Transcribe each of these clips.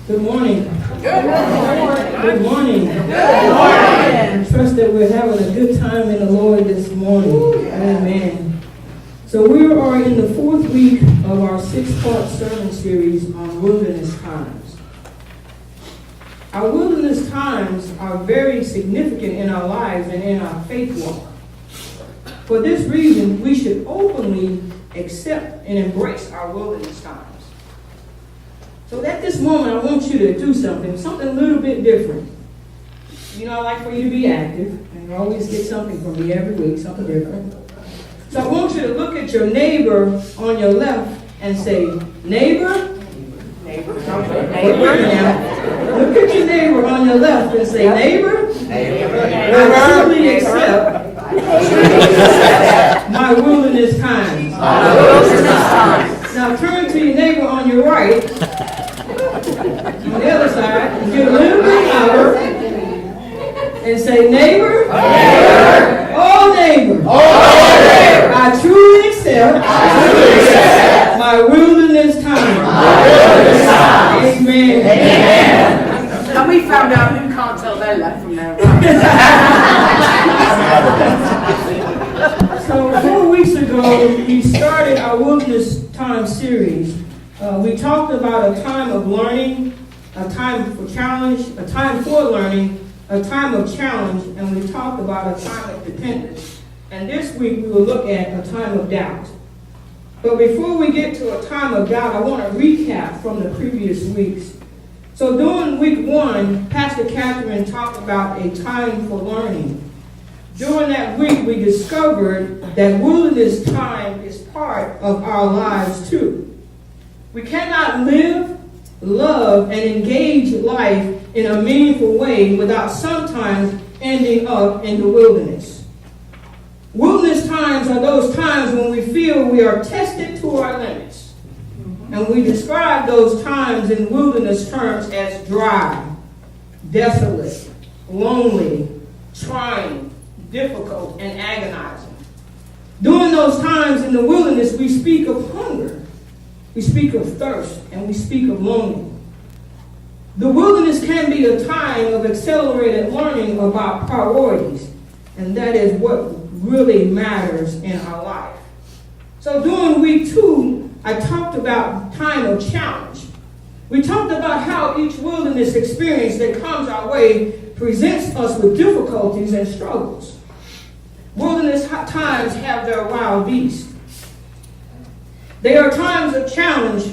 Good morning. Good morning. Good morning. Good morning. I trust that we're having a good time in the Lord this morning. Amen. So we are in the fourth week of our 6-part sermon series on wilderness times. Our wilderness times are very significant in our lives and in our faith walk. For this reason, we should openly accept and embrace our wilderness times. So at this moment, I want you to do something a little bit different. You know, I like for you to be active, and you always get something from me every week, something different. So I want you to look at your neighbor on your left and say, neighbor. Neighbor. Now, look at your neighbor on your left and say, neighbor. I truly accept my wilderness times. Now turn to your neighbor on your right, on the other side, and get a little bit louder, and say, neighbor, oh neighbor, I truly accept my wilderness time. Amen. And we found out who can't tell their left from their right. So 4 weeks ago, we started our Wilderness Time series. We talked about a time of learning, a time for challenge, a time for learning, a time of challenge, and we talked about a time of dependence. And this week, we will look at a time of doubt. But before we get to a time of doubt, I want to recap from the previous weeks. So during week 1, Pastor Catherine talked about a time for learning. During that week, we discovered that wilderness time is part of our lives too. We cannot live, love, and engage life in a meaningful way without sometimes ending up in the wilderness. Wilderness times are those times when we feel we are tested to our limits. And we describe those times in wilderness terms as dry, desolate, lonely, trying, difficult, and agonizing. During those times in the wilderness, we speak of hunger, we speak of thirst, and we speak of longing. The wilderness can be a time of accelerated learning about priorities, and that is what really matters in our life. So during week 2, I talked about time of challenge. We talked about how each wilderness experience that comes our way presents us with difficulties and struggles. Wilderness times have their wild beasts. They are times of challenge.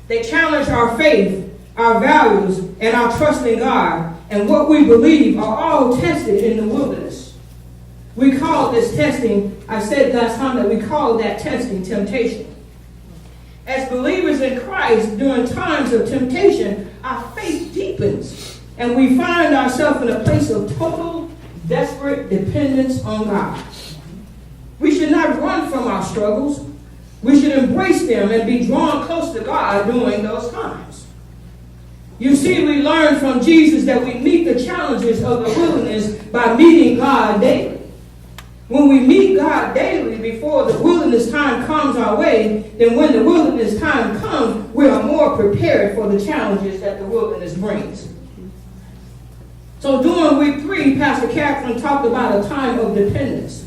They challenge our faith, our values, and our trust in God, and what we believe are all tested in the wilderness. We call this testing, I said last time that we call that testing temptation. As believers in Christ, during times of temptation, our faith deepens, and we find ourselves in a place of total, desperate dependence on God. We should not run from our struggles. We should embrace them and be drawn close to God during those times. You see, we learn from Jesus that we meet the challenges of the wilderness by meeting God daily. When we meet God daily before the wilderness time comes our way, then when the wilderness time comes, we are more prepared for the challenges that the wilderness brings. So during week 3, Pastor Catherine talked about a time of dependence.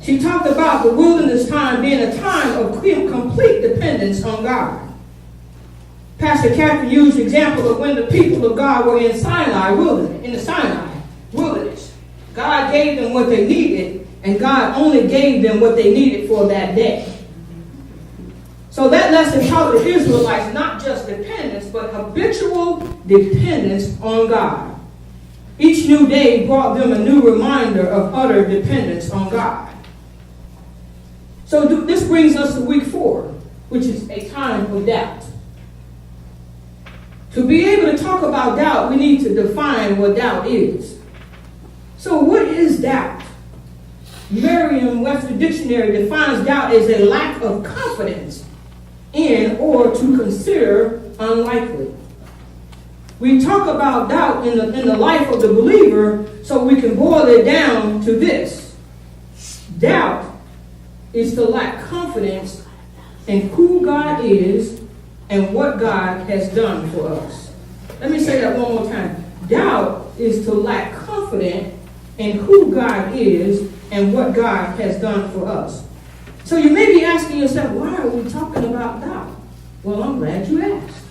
She talked about the wilderness time being a time of complete dependence on God. Pastor Catherine used the example of when the people of God were in Sinai wilderness. God gave them what they needed, and God only gave them what they needed for that day. So that lesson taught the Israelites not just dependence, but habitual dependence on God. Each new day brought them a new reminder of utter dependence on God. So this brings us to week 4, which is a time of doubt. To be able to talk about doubt, we need to define what doubt is. So what is doubt? Merriam-Webster Dictionary defines doubt as a lack of confidence in or to consider unlikely. We talk about doubt in the life of the believer, so we can boil it down to this. Doubt is to lack confidence in who God is and what God has done for us. Let me say that one more time. Doubt is to lack confidence in who God is and what God has done for us. So you may be asking yourself, why are we talking about doubt? Well, I'm glad you asked.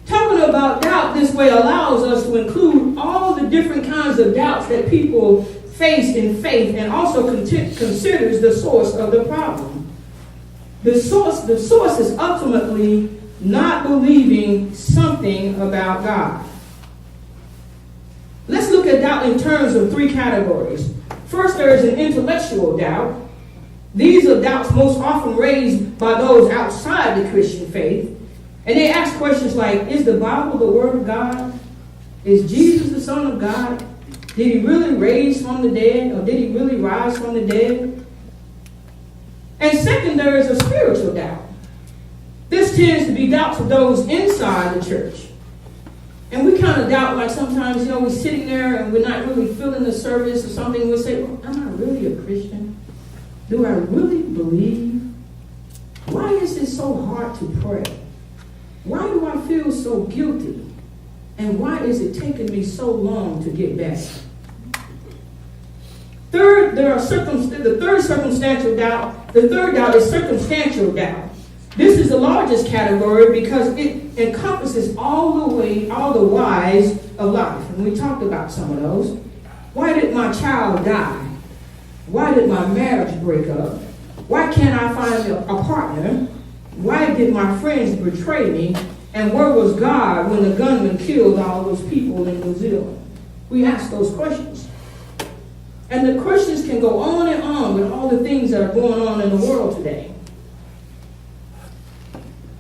Talking about doubt this way allows us to include all the different kinds of doubts that people face in faith, and also considers the source of the problem. The source is ultimately not believing something about God. Let's look at doubt in terms of three categories. First, there is an intellectual doubt. These are doubts most often raised by those outside the Christian faith. And they ask questions like, is the Bible the Word of God? Is Jesus the Son of God? Did he really raise from the dead? Or did he really rise from the dead? And second, there is a spiritual doubt. This tends to be doubts of those inside the church. And we kind of doubt, like sometimes, we're sitting there and we're not really feeling the service or something. We say, well, am I really a Christian? Do I really believe? Why is it so hard to pray? Why do I feel so guilty? And why is it taking me so long to get back? Third, the third circumstantial doubt. The third doubt is circumstantial doubt. This is the largest category because it encompasses all the whys of life. And we talked about some of those. Why did my child die? Why did my marriage break up? Why can't I find a partner? Why did my friends betray me? And where was God when the gunman killed all those people in New Zealand? We ask those questions. And the questions can go on and on with all the things that are going on in the world today.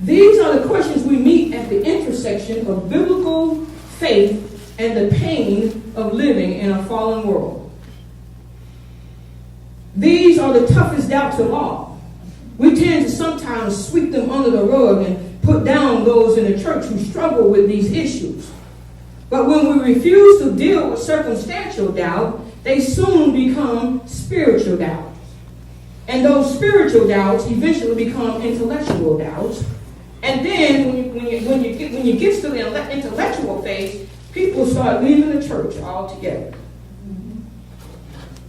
These are the questions we meet at the intersection of biblical faith and the pain of living in a fallen world. These are the toughest doubts of all. We tend to sometimes sweep them under the rug and put down those in the church who struggle with these issues. But when we refuse to deal with circumstantial doubt, they soon become spiritual doubts. And those spiritual doubts eventually become intellectual doubts. And then when you get to the intellectual phase, people start leaving the church altogether.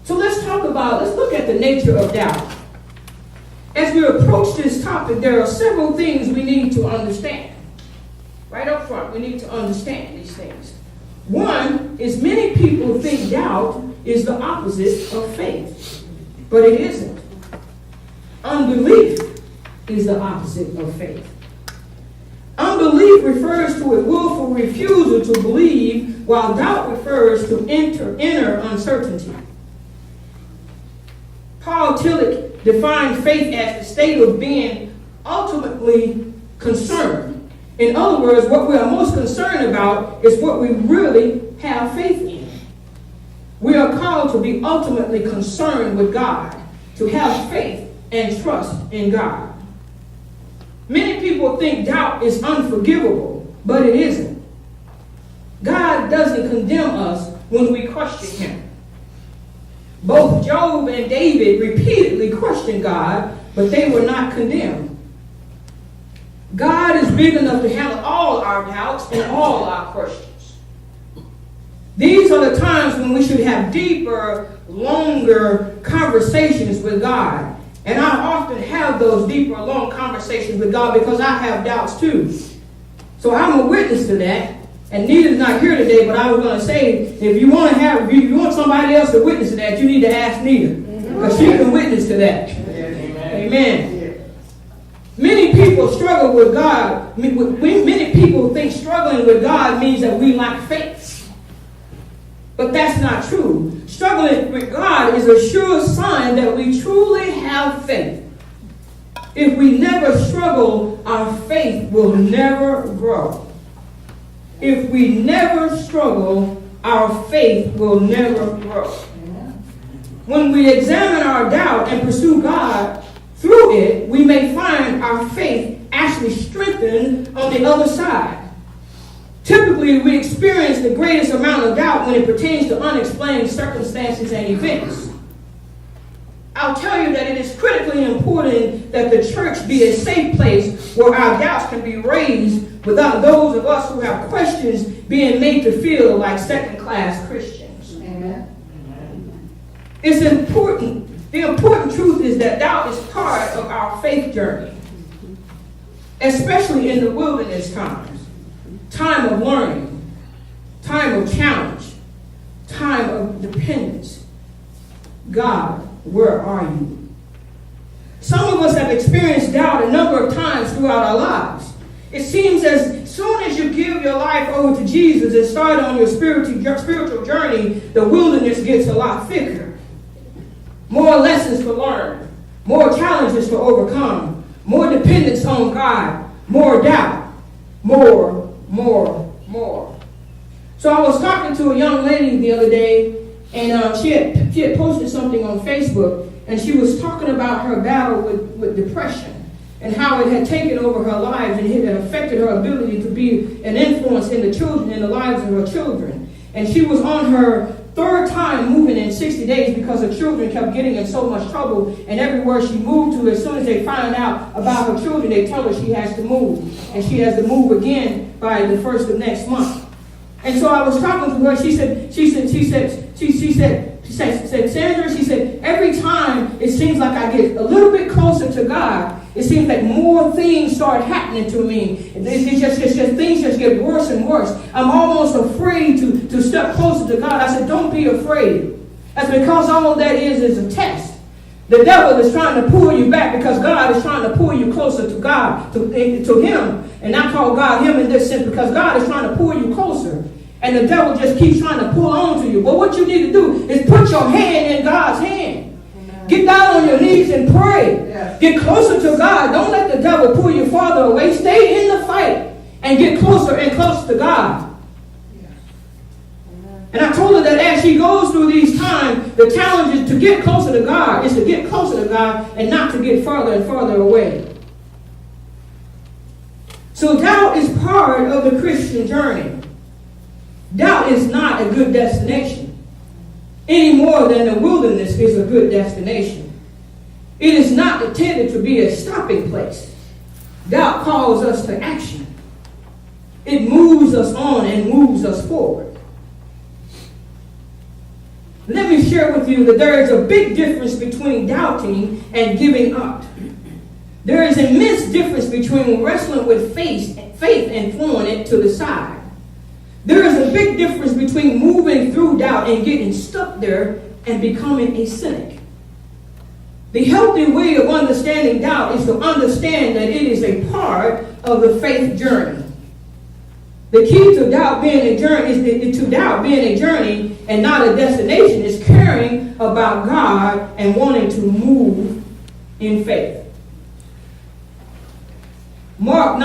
So let's look at the nature of doubt. As we approach this topic, there are several things we need to understand. Right up front, we need to understand these things. One is many people think doubt is the opposite of faith, but it isn't. Unbelief is the opposite of faith. Unbelief refers to a willful refusal to believe, while doubt refers to inner uncertainty. Paul Tillich defined faith as the state of being ultimately concerned. In other words, what we are most concerned about is what we really have faith in. We are called to be ultimately concerned with God, to have faith and trust in God. Many people think doubt is unforgivable, but it isn't. God doesn't condemn us when we question him. Both Job and David repeatedly questioned God, but they were not condemned. God is big enough to handle all our doubts and all our questions. These are the times when we should have deeper, longer conversations with God. And I often have those deeper, long conversations with God because I have doubts too. So I'm a witness to that. And Nita's not here today, but I was going to say, if you want somebody else to witness to that, you need to ask Nita, because she can witness to that. Amen. Many people struggle with God. Many people think struggling with God means that we lack faith. But that's not true. Struggling with God is a sure sign that we truly have faith. If we never struggle, our faith will never grow. If we never struggle, our faith will never grow. When we examine our doubt and pursue God through it, we may find our faith actually strengthened on the other side. Typically, we experience the greatest amount of doubt when it pertains to unexplained circumstances and events. I'll tell you that it is critically important that the church be a safe place where our doubts can be raised without those of us who have questions being made to feel like second-class Christians. Amen. It's important. The important truth is that doubt is part of our faith journey, especially in the wilderness times, time of learning, time of challenge, time of dependence. God, where are you? Some of us have experienced doubt a number of times throughout our lives. It seems as soon as you give your life over to Jesus and start on your spiritual journey, the wilderness gets a lot thicker. More lessons to learn, more challenges to overcome, more dependence on God, more doubt, more. So I was talking to a young lady the other day, and she had posted something on Facebook, and she was talking about her battle with depression and how it had taken over her life and it had affected her ability to be an influence in the lives of her children. And she was on her third time moving in 60 days because her children kept getting in so much trouble, and everywhere she moved to, as soon as they find out about her children, they tell her she has to move, and she has to move again by the first of next month. And so I was talking to her. She said, Sandra, she said, every time it seems like I get a little bit closer to God, it seems like more things start happening to me. Things just get worse and worse. I'm almost afraid to step closer to God. I said, don't be afraid. That's because all that is a test. The devil is trying to pull you back because God is trying to pull you closer to God, to him. And I call God him in this sense because God is trying to pull you closer. And the devil just keeps trying to pull on to you. But what you need to do is put your hand in God's hand. Amen. Get down on your knees and pray. Yes. Get closer to God. Don't let the devil pull you farther away. Stay in the fight and get closer and closer to God. Yes. And I told her that as she goes through these times, the challenge is to get closer to God, is to get closer to God and not to get further and further away. So doubt is part of the Christian journey. Doubt is not a good destination, any more than the wilderness is a good destination. It is not intended to be a stopping place. Doubt calls us to action. It moves us on and moves us forward. Let me share with you that there is a big difference between doubting and giving up. There is an immense difference between wrestling with faith and throwing it to the side. There is a big difference between moving through doubt and getting stuck there and becoming a cynic. The healthy way of understanding doubt is to understand that it is a part of the faith journey. The key to doubt being a journey and not a destination is caring about God and wanting to move in faith. Mark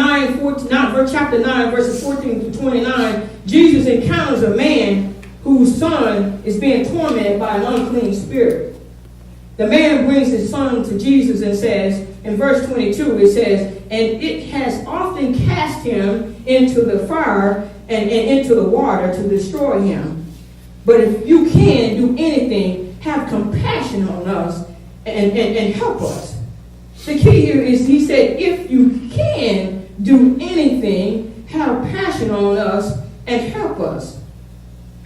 chapter 9, verses 14 to 29, Jesus encounters a man whose son is being tormented by an unclean spirit. The man brings his son to Jesus and says, in verse 22, it says, and it has often cast him into the fire and into the water to destroy him. But if you can do anything, have compassion on us and help us. The key here is, he said, if you can do anything, have passion on us and help us.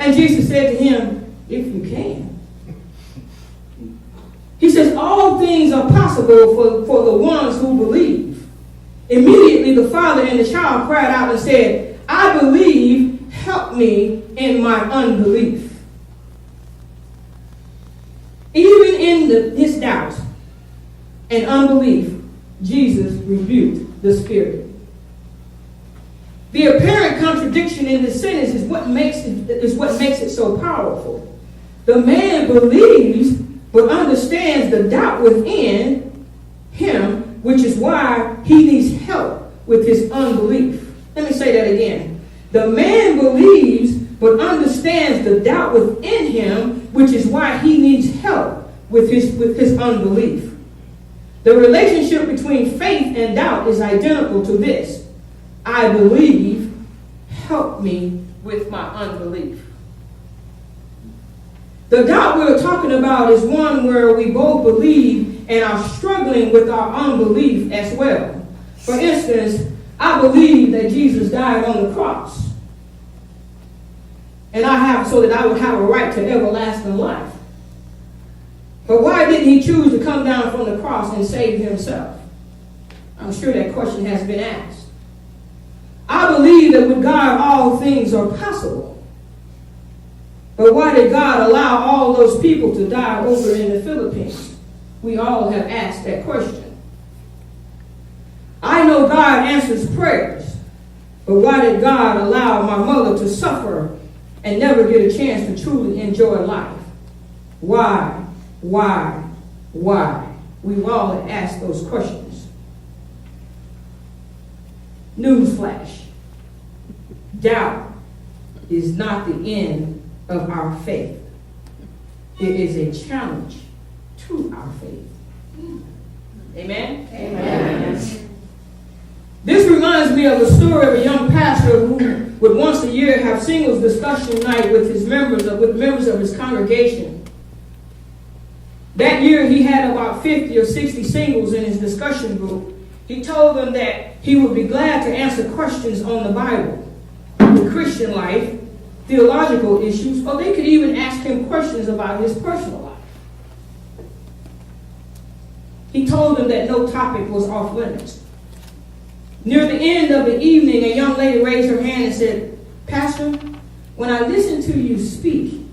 And Jesus said to him, if you can. He says, all things are possible for the ones who believe. Immediately the father and the child cried out and said, I believe, help me in my unbelief. Even in his doubt and unbelief, Jesus rebuked the spirit. The apparent contradiction in the sentence is what makes it so powerful. The man believes but understands the doubt within him, which is why he needs help with his unbelief. Let me say that again. The man believes but understands the doubt within him, which is why he needs help with his unbelief. The relationship between faith and doubt is identical to this. I believe, help me with my unbelief. The doubt we're talking about is one where we both believe and are struggling with our unbelief as well. For instance, I believe that Jesus died on the cross. And so that I would have a right to everlasting life. But why didn't he choose to come down from the cross and save himself? I'm sure that question has been asked. I believe that with God all things are possible. But why did God allow all those people to die over in the Philippines? We all have asked that question. I know God answers prayers, but why did God allow my mother to suffer and never get a chance to truly enjoy life? Why? We've all asked those questions. Newsflash. Doubt is not the end of our faith. It is a challenge to our faith. Amen? Amen. This reminds me of a story of a young pastor who would once a year have singles discussion night with members of his congregation. That year he had about 50 or 60 singles in his discussion group. He told them that he would be glad to answer questions on the Bible, the Christian life, theological issues, or they could even ask him questions about his personal life. He told them that no topic was off limits. Near the end of the evening, a young lady raised her hand and said, "Pastor, when I listen to you speak,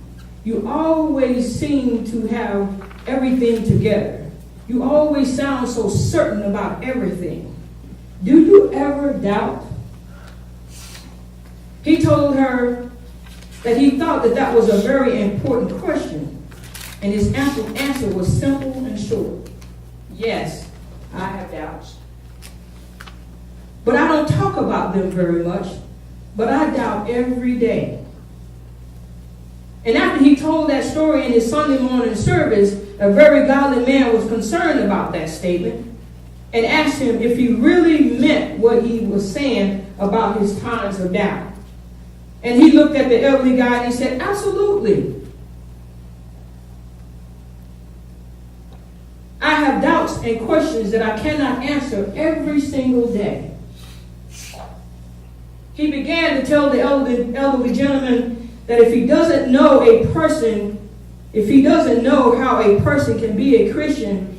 you always seem to have everything together. You always sound so certain about everything. Do you ever doubt?" He told her that he thought that was a very important question, and his answer was simple and short. Yes, I have doubts. But I don't talk about them very much, but I doubt every day. And after he told that story in his Sunday morning service, a very godly man was concerned about that statement and asked him if he really meant what he was saying about his times of doubt. And he looked at the elderly guy and he said, "Absolutely. I have doubts and questions that I cannot answer every single day." He began to tell the elderly gentleman that if he doesn't know how a person can be a Christian,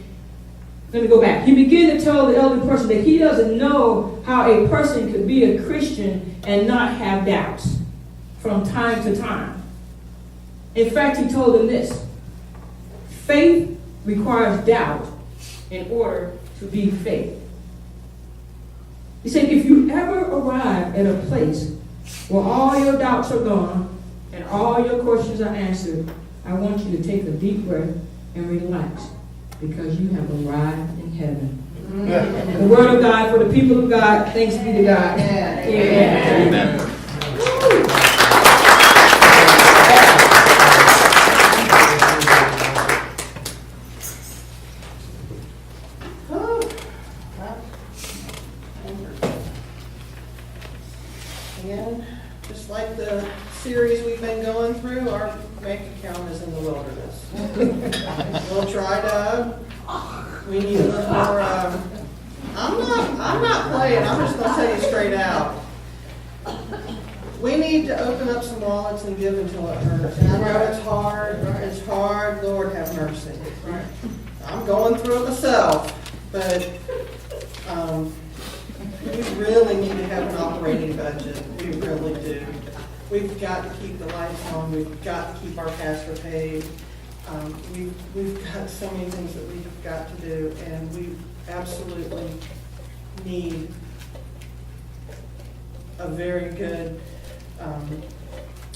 let me go back. He began to tell the elderly person that he doesn't know how a person could be a Christian and not have doubts from time to time. In fact, he told him this: faith requires doubt in order to be faith. He said, if you ever arrive at a place where all your doubts are gone and all your questions are answered, I want you to take a deep breath and relax, because you have arrived in heaven. The word of God for the people of God. Thanks be to God. Amen. Amen. Again, just like the series we've been going through, our bank account is in the wilderness. We'll try to. We need a little more. I'm not playing. I'm just going to tell you straight out. We need to open up some wallets and give until it hurts. And I know it's hard. It's hard. Lord have mercy. I'm going through it myself, but we really need to have an operating budget. We really do. We've got to keep the lights on. We've got to keep our pastor paid. We've got so many things that we've got to do, and we absolutely need a very good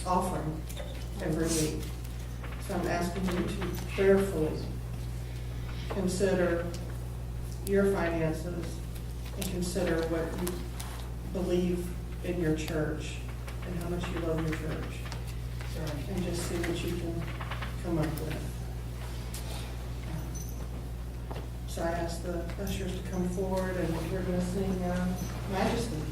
offering every week. So I'm asking you to prayerfully consider your finances and consider what you believe in your church and how much you love your church, and just see what you can come up with. So I ask the ushers to come forward, and we're going to sing Majesty.